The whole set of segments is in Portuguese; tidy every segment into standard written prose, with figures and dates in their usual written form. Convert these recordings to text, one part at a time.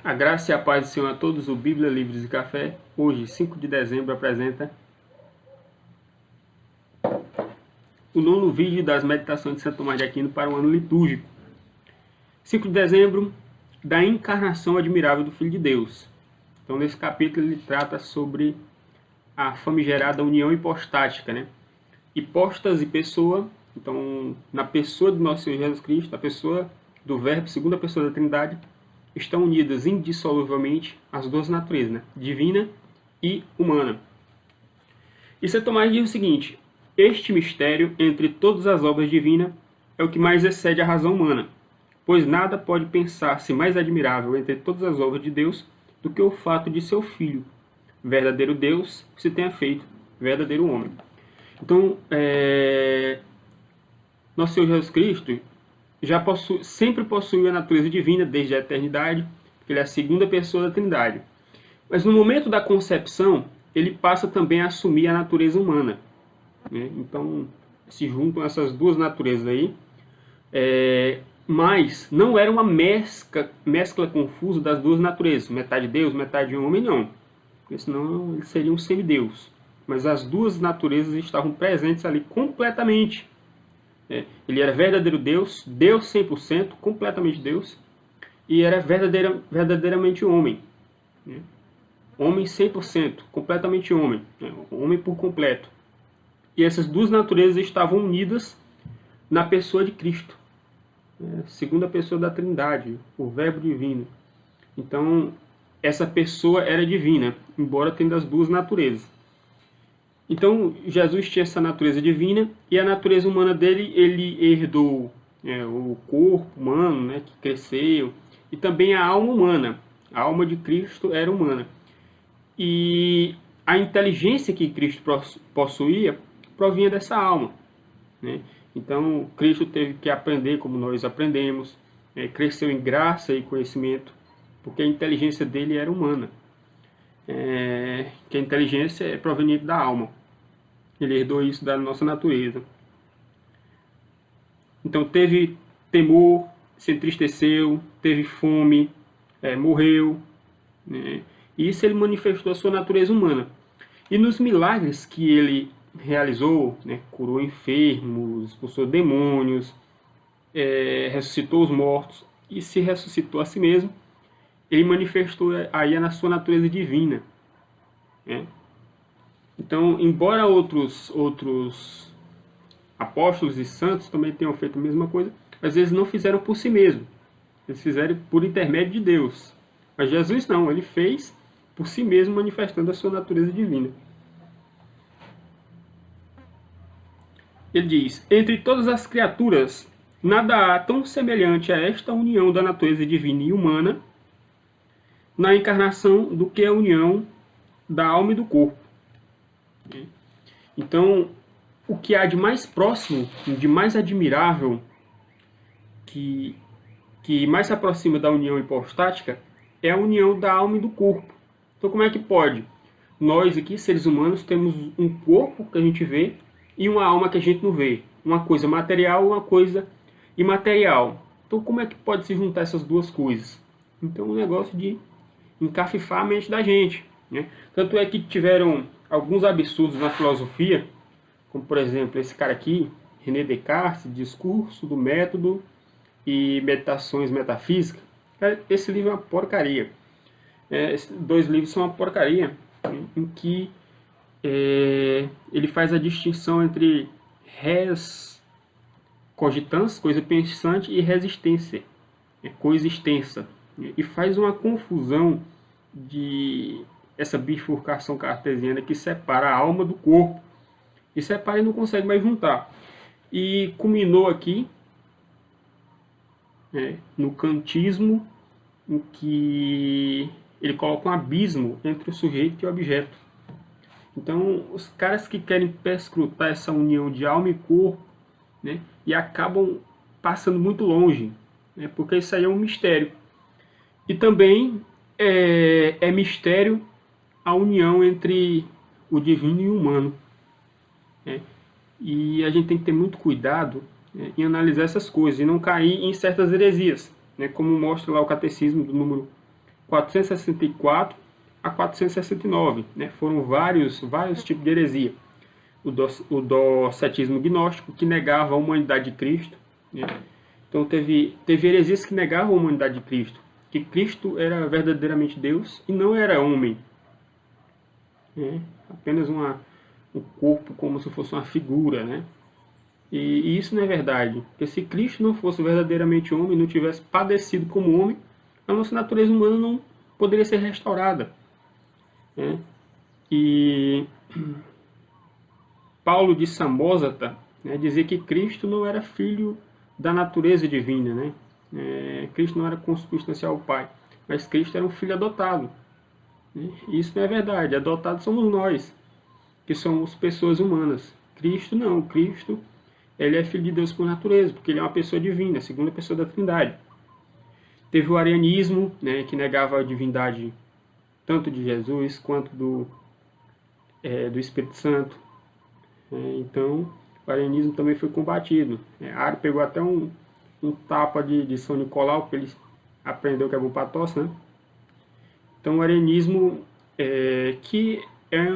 A graça e a paz do Senhor a todos, o Bíblia, Livros e Café, hoje, 5 de dezembro, apresenta o nono vídeo das meditações de Santo Tomás de Aquino para o ano litúrgico. 5 de dezembro, da encarnação admirável do Filho de Deus. Então, nesse capítulo, ele trata sobre a famigerada união hipostática, né? Hipóstase e pessoa, então, na pessoa de nosso Senhor Jesus Cristo, a pessoa do Verbo, segunda pessoa da Trindade, estão unidas indissoluvelmente as duas naturezas, né? Divina e humana. E Santo Tomás diz o seguinte: este mistério, entre todas as obras divinas, é o que mais excede a razão humana, pois nada pode pensar-se mais admirável entre todas as obras de Deus do que o fato de seu Filho, verdadeiro Deus, se tenha feito verdadeiro homem. Então, nosso Senhor Jesus Cristo sempre possuiu a natureza divina desde a eternidade, porque ele é a segunda pessoa da Trindade. Mas no momento da concepção, ele passa também a assumir a natureza humana, né? Então, se juntam essas duas naturezas aí, mas não era uma mescla confusa das duas naturezas, metade Deus, metade homem, não, porque senão ele seria um semideus. Mas as duas naturezas estavam presentes ali completamente. Ele era verdadeiro Deus, Deus 100%, completamente Deus, e era verdadeiramente homem, né? Homem 100%, completamente homem, né? Homem por completo. E essas duas naturezas estavam unidas na pessoa de Cristo, né? Segunda pessoa da Trindade, o Verbo divino. Então, essa pessoa era divina, embora tendo as duas naturezas. Então, Jesus tinha essa natureza divina, e a natureza humana dele, ele herdou o corpo humano, né, que cresceu, e também a alma humana. A alma de Cristo era humana. E a inteligência que Cristo possuía provinha dessa alma, né? Então, Cristo teve que aprender como nós aprendemos, cresceu em graça e conhecimento, porque a inteligência dele era humana. Que a inteligência é proveniente da alma. Ele herdou isso da nossa natureza. Então teve temor, se entristeceu, teve fome, morreu, né? E isso ele manifestou a sua natureza humana. E nos milagres que ele realizou, né, curou enfermos, expulsou demônios, ressuscitou os mortos e se ressuscitou a si mesmo, ele manifestou aí na sua natureza divina, né? Então, embora outros apóstolos e santos também tenham feito a mesma coisa, mas eles não fizeram por si mesmos. Eles fizeram por intermédio de Deus. Mas Jesus não, ele fez por si mesmo, manifestando a sua natureza divina. Ele diz: entre todas as criaturas, nada há tão semelhante a esta união da natureza divina e humana na encarnação do que a união da alma e do corpo. Então, o que há de mais próximo, de mais admirável, que mais se aproxima da união hipostática, é a união da alma e do corpo. Então, como é que pode? Nós aqui, seres humanos, temos um corpo que a gente vê e uma alma que a gente não vê. Uma coisa material e uma coisa imaterial. Então, como é que pode se juntar essas duas coisas? Então, é um negócio de encafifar a mente da gente, né? Tanto é que tiveram alguns absurdos na filosofia, como por exemplo esse cara aqui, René Descartes, Discurso do Método e Meditações Metafísicas. Esse livro é uma porcaria. Esses dois livros são uma porcaria, em que ele faz a distinção entre res cogitans, coisa pensante, e resistência, coisa extensa, e faz uma confusão de essa bifurcação cartesiana que separa a alma do corpo, e separa e não consegue mais juntar. E culminou aqui no kantismo, em que ele coloca um abismo entre o sujeito e o objeto. Então, os caras que querem perscrutar essa união de alma e corpo, né, e acabam passando muito longe, né, porque isso aí é um mistério. E também é mistério a união entre o divino e o humano, né? E a gente tem que ter muito cuidado, né, em analisar essas coisas e não cair em certas heresias, né, como mostra lá o catecismo do número 464 a 469. Né? Foram vários tipos de heresia. O docetismo gnóstico, que negava a humanidade de Cristo. Né? Então teve heresias que negavam a humanidade de Cristo, que Cristo era verdadeiramente Deus e não era homem. Né? Apenas um corpo como se fosse uma figura. Né? E isso não é verdade. Porque se Cristo não fosse verdadeiramente homem, não tivesse padecido como homem, a nossa natureza humana não poderia ser restaurada. Né? E Paulo de Samosata, né, dizia que Cristo não era filho da natureza divina. Né? Cristo não era consubstancial ao Pai, mas Cristo era um filho adotado. Né? Isso não é verdade. Adotados somos nós, que somos pessoas humanas. Cristo não. Cristo, ele é filho de Deus por natureza, porque ele é uma pessoa divina, a segunda pessoa da Trindade. Teve o arianismo, né, que negava a divindade tanto de Jesus quanto do Espírito Santo. Então, o arianismo também foi combatido. Ario pegou até um tapa de São Nicolau, porque ele aprendeu que é bom para tosse, né? Então, o arianismo, que é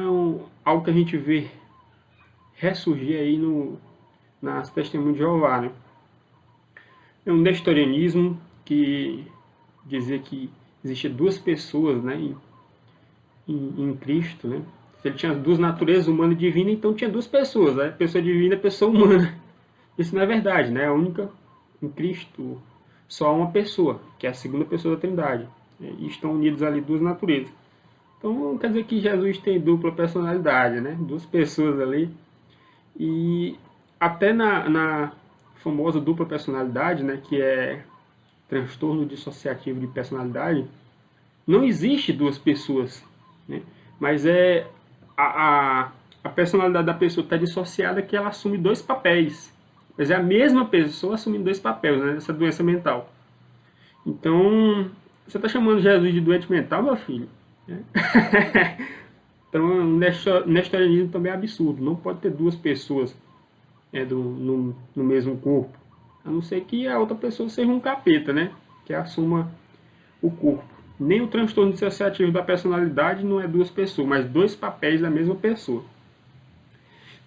algo que a gente vê ressurgir aí nas Testemunhas de Jeová, né? É um nestorianismo que dizia que existia duas pessoas, né, em Cristo, né? Se ele tinha duas naturezas, humana e divina, então tinha duas pessoas, né? Pessoa divina e pessoa humana. Isso não é verdade, né? A única, em Cristo, só há uma pessoa, que é a segunda pessoa da Trindade. E estão unidos ali duas naturezas. Então não quer dizer que Jesus tem dupla personalidade, né? Duas pessoas ali. E até na famosa dupla personalidade, né, que é transtorno dissociativo de personalidade, não existe duas pessoas, né? Mas a personalidade da pessoa está dissociada, que ela assume dois papéis. Mas é a mesma pessoa assumindo dois papéis, né, nessa doença mental. Então, você está chamando Jesus de doente mental, meu filho? Então, o nestorianismo também é absurdo. Não pode ter duas pessoas no mesmo corpo. A não ser que a outra pessoa seja um capeta, né? Que assuma o corpo. Nem o transtorno dissociativo da personalidade não é duas pessoas, mas dois papéis da mesma pessoa.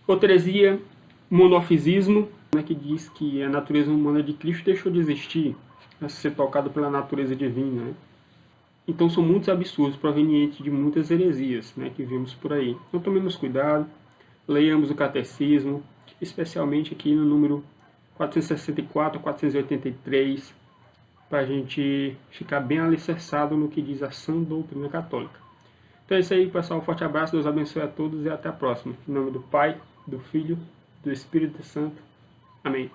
Outra heresia, monofisismo, né, que diz que a natureza humana de Cristo deixou de existir, a ser tocada pela natureza divina. Né? Então são muitos absurdos provenientes de muitas heresias, né, que vemos por aí. Então tomemos cuidado, leiamos o catecismo, especialmente aqui no número 464 a 483, para a gente ficar bem alicerçado no que diz a sã doutrina católica. Então é isso aí, pessoal. Um forte abraço, Deus abençoe a todos e até a próxima. Em nome do Pai, do Filho, do Espírito Santo. Amém.